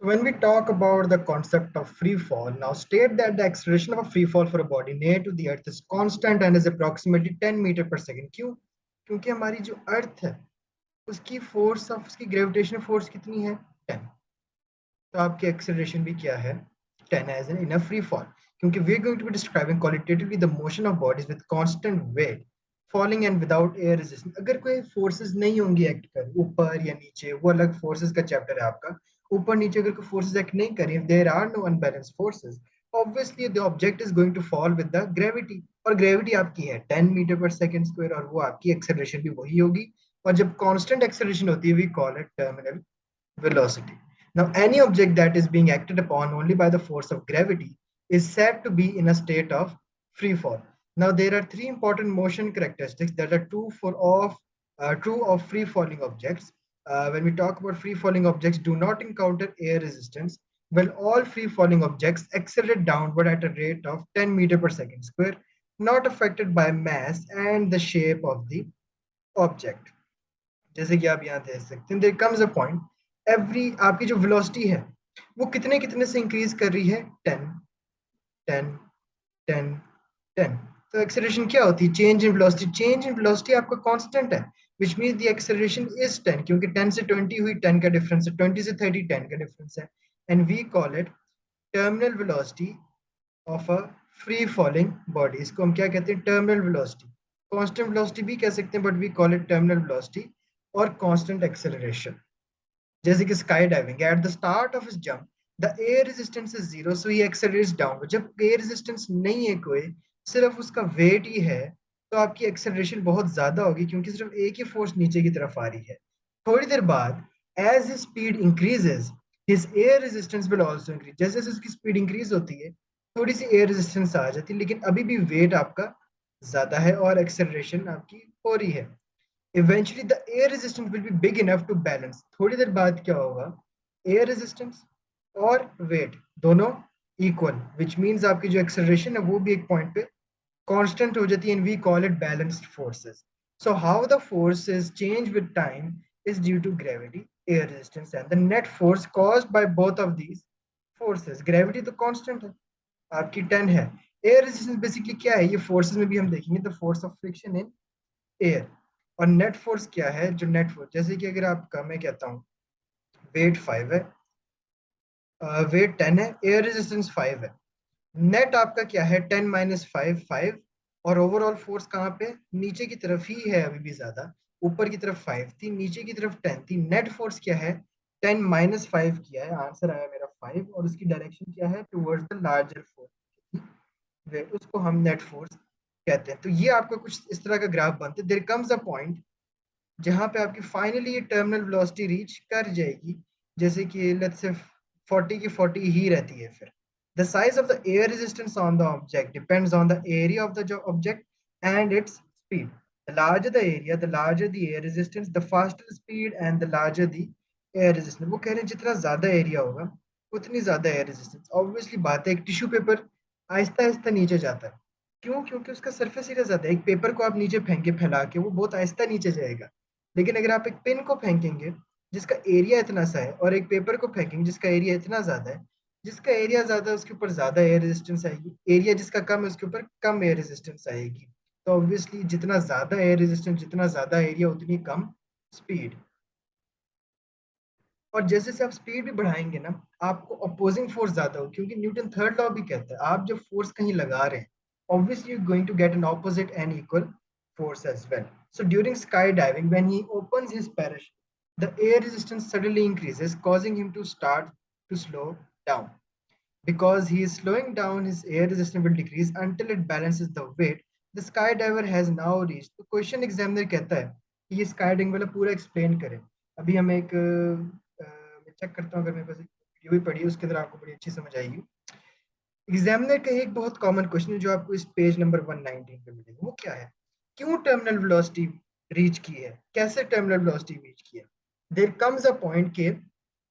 When we talk about the concept of free fall, now state that the acceleration of a free fall for a body near to the earth is constant and is approximately 10 metre पर second. क्यों? क्योंकि हमारी जो अर्थ है उसकी force of उसकी gravitational force कितनी है? 10. तो आपकी एक्सेलरेशन भी क्या है? 10 as an in a free fall. क्योंकि we are going to be describing qualitatively the motion of bodies with constant weight falling and without air resistance. अगर कोई फोर्सेस नहीं होंगी एक्ट कर ऊपर या नीचे, वो अलग फोर्सेस का चैप्टर है आपका. ऊपर नीचे अगर कोई फोर्सेस एक्ट नहीं करें, there are no unbalanced forces, obviously the object is going to fall with the gravity. और ग्रेविटी आपकी है 10 मीटर पर सेकंड स्क्वायर, और वो आपकी एक्सेलरेशन भी वही होगी. और जब कांस्टेंट एक्सेलरेशन होती है, we call it terminal velocity. Now, any object that is being acted upon only by the force of gravity is said to be in a state of free fall. Now, there are three important motion characteristics that are true of free falling objects. When we talk about free falling objects, do not encounter air resistance. Well, all free falling objects accelerate downward at a rate of 10 meter per second square, not affected by mass and the shape of the object. जैसे कि आप यहाँ देख सकते हैं, there comes a point every आपकी जो velocity है वो कितने कितने से इंक्रीज कर रही है? 10 10 10 10. तो एक्सेलरेशन क्या होती है? Change in velocity. Change in velocity आपका कांस्टेंट है, which means the acceleration is 10. क्योंकि 10 से 20 हुई, 10 का डिफरेंस है, 20 से 30 10 का डिफरेंस है. And we call it terminal velocity of a free falling body. इसको हम क्या कहते हैं? Terminal velocity. कांस्टेंट वेलोसिटी भी कह सकते हैं, but we call it terminal velocity और कांस्टेंट एक्सेलरेशन. जैसे कि sky diving, at the start of his jump the air resistance is zero, so he accelerates downward. जब एयर रेजिस्टेंस नहीं है कोई, सिर्फ उसका वेट ही है, तो आपकी एक्सेलरेशन बहुत ज्यादा होगी, क्योंकि सिर्फ एक ही फोर्स नीचे की तरफ आ रही है. थोड़ी देर बाद as his speed increases his air resistance will also increase. जैसे जैसे उसकी स्पीड इंक्रीज होती है, थोड़ी सी एयर रेजिस्टेंस आ जाती है, लेकिन अभी भी वेट आपका ज्यादा है और एक्सेलरेशन आपकी हो रही है. Eventually the air resistance will be big enough to balance. थोड़ी देर बाद क्या होगा? एयर रेजिस्टेंस और वेट दोनों इक्वल, विच मीन्स आपकी जो एक्सेलरेशन है वो भी एक पॉइंट पे कांस्टेंट हो जाती है, and we call it balanced forces. So how the forces change with time is due to gravity, air resistance and the net force caused by both of these forces. Gravity तो constant है, आपकी 10 है. Air resistance basically क्या है? ये forces में भी हम देखेंगे, the force of friction in air. और नेट फोर्स क्या है? जो नेट फोर्स, जैसे कि अगर आपका मैं कहता हूँ वेट 5 है, वेट 10 है, एयर रेजिस्टेंस 5 है, नेट आपका क्या है? 10 माइनस 5 5. और ओवरऑल फोर्स कहाँ पे? नीचे की तरफ ही है अभी भी ज्यादा. ऊपर की तरफ 5 थी, नीचे की तरफ 10 थी. नेट फोर्स क्या है? 10 माइनस 5 किया है, आंसर आया मेरा 5, और उसकी डायरेक्शन क्या है? Towards the larger force, weight, उसको हम नेट फोर्स कहते हैं. तो ये आपका कुछ इस तरह का ग्राफ बनता है. देयर कम्स अ पॉइंट जहां पे आपकी फाइनली ये टर्मिनल वेलोसिटी रीच कर जाएगी, जैसे कि लेट्स से 40 की 40 ही रहती है. फिर the size of the air resistance on the object depends on the area of the object and its speed. The larger the area, the larger the air resistance, the faster the speed and the larger the air resistance. वो कह रहे हैं जितना ज्यादा area होगा उतनी ज्यादा air resistance. Obviously बात है, एक टिश्यू पेपर आहिस्ता आहिस्ता नीचे जाता है. क्यों? क्योंकि उसका सरफेस एरिया ज्यादा है. एक पेपर को आप नीचे फेंके फैला के, वो बहुत आहिस्ता नीचे जाएगा. लेकिन अगर आप एक पेन को फेंकेंगे जिसका एरिया इतना सा है, और एक पेपर को फेंकेंगे जिसका एरिया इतना ज्यादा है, जिसका एरिया ज्यादा है उसके ऊपर ज्यादा एयर रेजिस्टेंस आएगी, एरिया जिसका कम है उसके ऊपर कम एयर रेजिस्टेंस आएगी. तो ऑब्वियसली जितना ज्यादा एयर रेजिस्टेंस, जितना ज्यादा एरिया, उतनी कम स्पीड. और जैसे जैसे आप स्पीड भी बढ़ाएंगे ना, आपको अपोजिंग फोर्स ज्यादा हो, क्योंकि न्यूटन थर्ड लॉ भी कहता है आप जब फोर्स कहीं लगा रहे हैं, obviously you're going to get an opposite and equal force as well. So during skydiving, when he opens his parachute, the air resistance suddenly increases, causing him to start to slow down. Because he is slowing down, his air resistance will decrease until it balances the weight the skydiver has now reached. तो question examiner कहता है कि ये skydiving वाला पूरा explain करें. अभी हम एक चेक करता हूँ, अगर मेरे पास एक वीडियो भी पड़ी है उसके अंदर आपको बड़ी अच्छी समझ आएगी. एग्जामिनर का एक बहुत कॉमन क्वेश्चन है जो आपको इस पेज नंबर 119 पे मिलेगा. वो क्या है? क्यों टर्मिनल वेलोसिटी रीच की है? कैसे टर्मिनल वेलोसिटी रीच की है? देयर कम्स अ पॉइंट के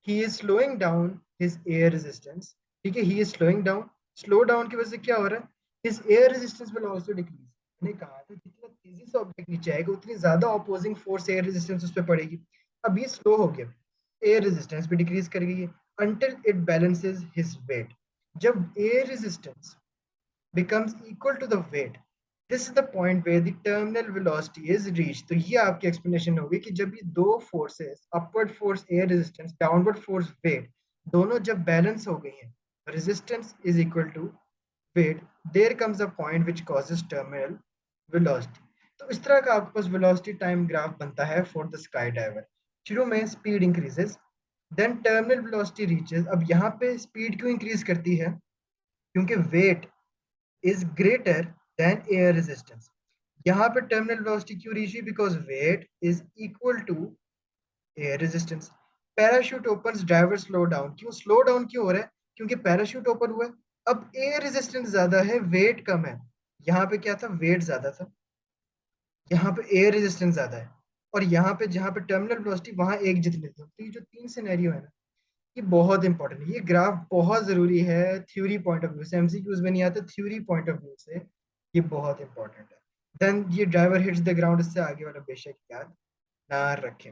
he is slowing down his air resistance. ठीक है, he is slowing down. Slow down की वजह से क्या हो रहा है? His air resistance will also decrease. मैंने कहा था जितना तेजी से ऑब्जेक्ट नीचे आएगा उतनी ज्यादा ऑपोजिंग फोर्स एयर रेजिस्टेंस उस पर पड़ेगी. अब ये स्लो हो गया, एयर रेजिस्टेंस भी डिक्रीज कर गई है. until it balances his weight. जब air resistance becomes equal to the weight, this is the point where the terminal velocity is reached. तो ये आपकी explanation होगी कि जब ये दो forces, upward force air resistance, downward force weight, दोनों जब balance हो गई हैं, resistance is equal to weight, there comes a point which causes terminal velocity. तो इस तरह का आपके पास velocity time graph बनता है for the skydiver. शुरू में speed increases, then terminal velocity reaches. अब यहाँ पे speed क्यों increase करती है? क्योंकि weight is greater than air resistance. यहाँ पे terminal velocity क्यों reach हुई? Because weight is equal to air resistance. Parachute opens, driver slow down. क्यों slow down क्यों हो रहा है? क्योंकि parachute open हुआ है. अब air resistance ज्यादा है, weight कम है. यहाँ पे क्या था? weight ज्यादा था. यहाँ पे air resistance ज्यादा है. और यहाँ पे जहाँ पे terminal velocity वहां एक जितने थे. तो ये जो तीन सिनेरियो है ना, ये बहुत इंपॉर्टेंट है. ये ग्राफ बहुत जरूरी है थ्योरी पॉइंट ऑफ व्यू से. एमसीक्यूज में नहीं आता, थ्योरी पॉइंट ऑफ व्यू से ये बहुत इंपॉर्टेंट है. देन ये ड्राइवर हिट्स द ग्राउंड, इससे आगे वाला बेशक याद ना रखें.